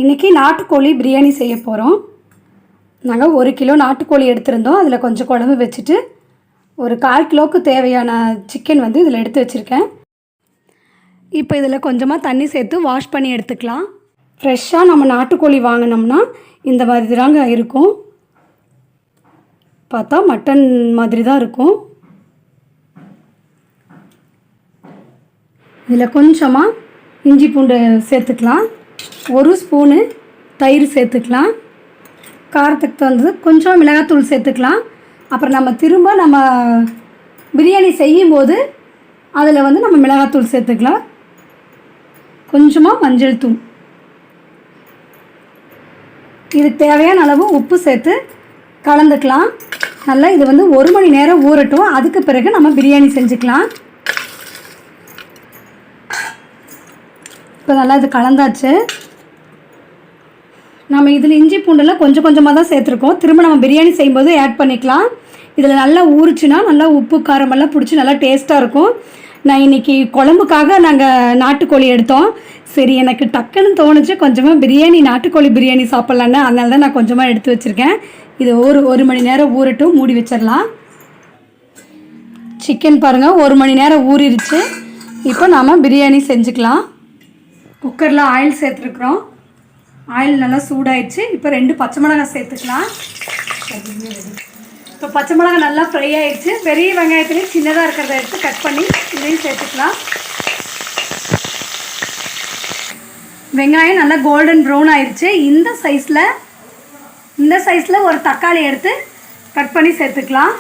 இன்றைக்கி நாட்டுக்கோழி பிரியாணி செய்ய போகிறோம். நாங்கள் 1 கிலோ நாட்டுக்கோழி எடுத்திருந்தோம். அதில் கொஞ்சம் குழம்பு வச்சுட்டு ஒரு 1/4 கிலோவுக்கு தேவையான சிக்கன் வந்து இதில் எடுத்து வச்சுருக்கேன். இப்போ இதில் கொஞ்சமாக தண்ணி சேர்த்து வாஷ் பண்ணி எடுத்துக்கலாம். ஃப்ரெஷ்ஷாக நம்ம நாட்டுக்கோழி வாங்கினோம்னா இந்த மாதிரி தாங்க இருக்கும். பார்த்தா மட்டன் மாதிரி தான் இருக்கும். இதில் கொஞ்சமாக இஞ்சி பூண்டு சேர்த்துக்கலாம். 1 ஸ்பூனு தயிர் சேர்த்துக்கலாம். காரத்துக்கு தகுந்தது கொஞ்சம் மிளகாத்தூள் சேர்த்துக்கலாம். அப்புறம் நம்ம பிரியாணி செய்யும்போது அதில் வந்து நம்ம மிளகாத்தூள் சேர்த்துக்கலாம். கொஞ்சமாக மஞ்சள் தூள், இதுக்கு தேவையான அளவு உப்பு சேர்த்து கலந்துக்கலாம். நல்லா இது வந்து 1 மணி நேரம் ஊறட்டும். அதுக்கு பிறகு நம்ம பிரியாணி செஞ்சுக்கலாம். இப்போ நல்லா இது கலந்தாச்சு. நம்ம இதில் இஞ்சி பூண்டெல்லாம் கொஞ்சம் கொஞ்சமாக தான் சேர்த்துருக்கோம். திரும்ப நம்ம பிரியாணி செய்யும்போது ஆட் பண்ணிக்கலாம். இதில் நல்லா ஊறிச்சுன்னா நல்லா உப்பு காரமெல்லாம் பிடிச்சி நல்லா டேஸ்ட்டாக இருக்கும். நான் இன்றைக்கி குழம்புக்காக நாங்கள் நாட்டுக்கோழி எடுத்தோம். சரி, எனக்கு டக்குன்னு தோணுச்சு கொஞ்சமாக நாட்டுக்கோழி பிரியாணி சாப்பிட்லான்னு. அதனால தான் நான் கொஞ்சமாக எடுத்து வச்சுருக்கேன். இது 1 மணி நேரம் ஊறட்டும், மூடி வச்சிடலாம். சிக்கன் பாருங்கள் 1 மணி நேரம் ஊறிடுச்சு. இப்போ நாம் பிரியாணி செஞ்சுக்கலாம். குக்கரில் ஆயில் சேர்த்துருக்குறோம். ஆயில் நல்லா சூடாயிடுச்சு. இப்போ 2 பச்சை மிளகாய் சேர்த்துக்கலாம். இப்போ பச்சை மிளகாய் நல்லா ஃப்ரை ஆகிடுச்சு. பெரிய வெங்காயத்துலேயும் சின்னதாக இருக்கிறத எடுத்து கட் பண்ணி இதையும் சேர்த்துக்கலாம். வெங்காயம் நல்லா கோல்டன் ப்ரௌன் ஆயிடுச்சு. இந்த சைஸில் ஒரு தக்காளி எடுத்து கட் பண்ணி சேர்த்துக்கலாம்.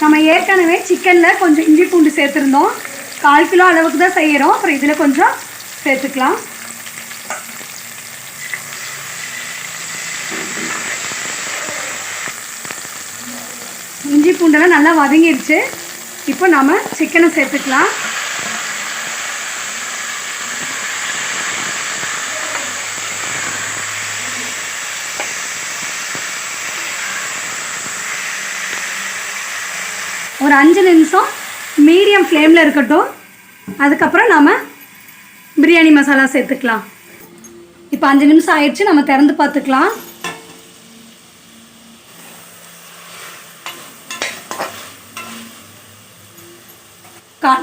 நம்ம ஏற்கனவே சிக்கனில் கொஞ்சம் இஞ்சி பூண்டு சேர்த்துருந்தோம். 1/4 கிலோ அளவுக்கு தான் செய்கிறோம். அப்புறம் இதில் கொஞ்சம் சேர்த்துக்கலாம். இஞ்சி பூண்டெல்லாம் நல்லா வதங்கிடுச்சு. இப்போ நாம் சிக்கனை சேர்த்துக்கலாம். ஒரு 5 நிமிஷம் மீடியம் ஃப்ளேமில் இருக்கட்டும். அதுக்கப்புறம் நாம் பிரியாணி மசாலா சேர்த்துக்கலாம். இப்போ 5 நிமிஷம் ஆயிடுச்சு. நம்ம திறந்து பார்த்துக்கலாம்.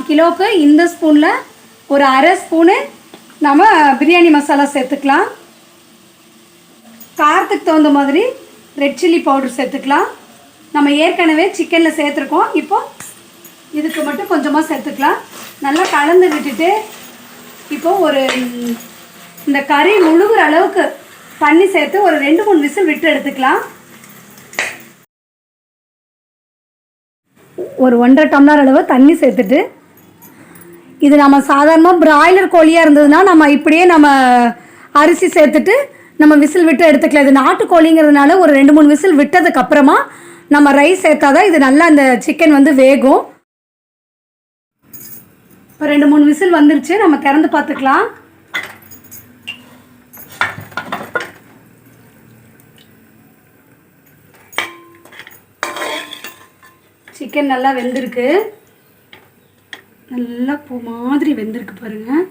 கிலோவுக்கு இந்த ஸ்பூனில் ஒரு 1/2 ஸ்பூனு நம்ம பிரியாணி மசாலா சேர்த்துக்கலாம். காரத்துக்கு தகுந்த மாதிரி ரெட் சில்லி பவுடர் சேர்த்துக்கலாம். நம்ம ஏற்கனவே சிக்கனில் சேர்த்துருக்கோம். இப்போ இதுக்கு மட்டும் கொஞ்சமாக சேர்த்துக்கலாம். நல்லா கலந்து விட்டுட்டு இப்போது இந்த கறி முழுகிற அளவுக்கு தண்ணி சேர்த்து ஒரு 2-3 விசில் விட்டு எடுத்துக்கலாம். ஒரு 1.5 டம்ளர் அளவு தண்ணி சேர்த்துட்டு, இது நம்ம சாதாரணமாக பிராய்லர் கோழியாக இருந்ததுன்னா நம்ம இப்படியே நம்ம அரிசி சேர்த்துட்டு நம்ம விசில் விட்டு எடுத்துக்கலாம். இது நாட்டுக்கோழிங்கிறதுனால ஒரு 2-3 விசில் விட்டதுக்கப்புறமா நம்ம ரைஸ் சேர்த்தாதான் இது நல்லா அந்த சிக்கன் வந்து வேகும். இப்போ 2-3 விசில் வந்துருச்சு. நம்ம திறந்து பார்த்துக்கலாம். சிக்கன் நல்லா வெந்திருக்கு. நல்லா பூ மாதிரி வெந்திருக்கு பாருங்கள்.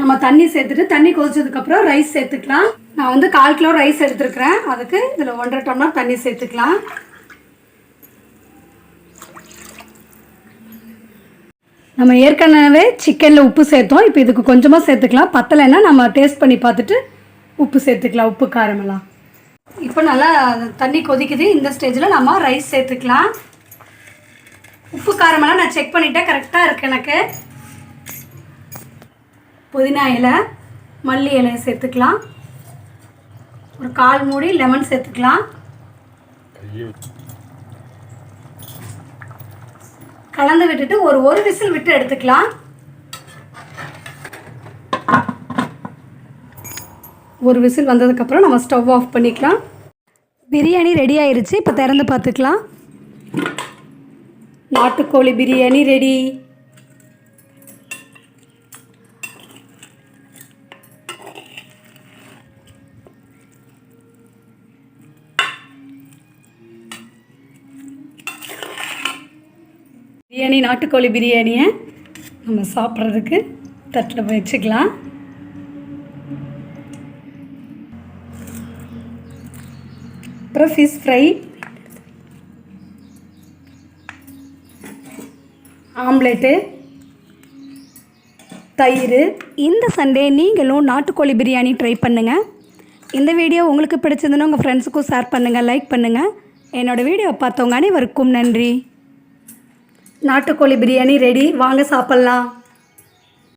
நம்ம தண்ணி சேர்த்துட்டு தண்ணி கொதிச்சதுக்கப்புறம் ரைஸ் சேர்த்துக்கலாம். நான் வந்து 1/4 கிலோ ரைஸ் எடுத்துருக்கிறேன். அதுக்கு இதில் 1.5 டம்ளர் தண்ணி சேர்த்துக்கலாம். நம்ம ஏற்கனவே சிக்கனில் உப்பு சேர்த்தோம். இப்போ இதுக்கு கொஞ்சமாக சேர்த்துக்கலாம். பத்தலைன்னா நம்ம டேஸ்ட் பண்ணி பார்த்துட்டு உப்பு சேர்த்துக்கலாம், உப்பு காரமெல்லாம். இப்போ நல்லா தண்ணி கொதிக்குது. இந்த ஸ்டேஜில் நம்ம ரைஸ் சேர்த்துக்கலாம். உப்பு காரமெல்லாம் நான் செக் பண்ணிவிட்டேன், கரெக்டாக இருக்குது எனக்கு. புதினா இலை, மல்லி இலையை சேர்த்துக்கலாம். ஒரு 1/4 மூடி லெமன் சேர்த்துக்கலாம். கலந்து விட்டுட்டு ஒரு விசில் விட்டு எடுத்துக்கலாம். ஒரு விசில் வந்ததுக்கப்புறம் நம்ம ஸ்டவ் ஆஃப் பண்ணிக்கலாம். பிரியாணி ரெடி ஆயிடுச்சு. இப்போ திறந்து பார்த்துக்கலாம். நாட்டுக்கோழி பிரியாணி ரெடி. பிரியாணி, நாட்டுக்கோழி பிரியாணியை நம்ம சாப்பிட்றதுக்கு தட்டில் போய் வச்சுக்கலாம். அப்புறம் ஃபிஷ் ஃப்ரை, ஆம்லேட்டு, தயிர். இந்த சண்டே நீங்களும் நாட்டுக்கோழி பிரியாணி ட்ரை பண்ணுங்கள். இந்த வீடியோ உங்களுக்கு பிடிச்சிருந்துன்னா உங்கள் ஃப்ரெண்ட்ஸுக்கும் ஷேர் பண்ணுங்கள், லைக் பண்ணுங்கள். என்னோடய வீடியோ பார்த்தவங்க அனைவருக்கும் நன்றி. நாட்டுக்கோழி பிரியாணி ரெடி, வாங்க சாப்பிட்லாம்.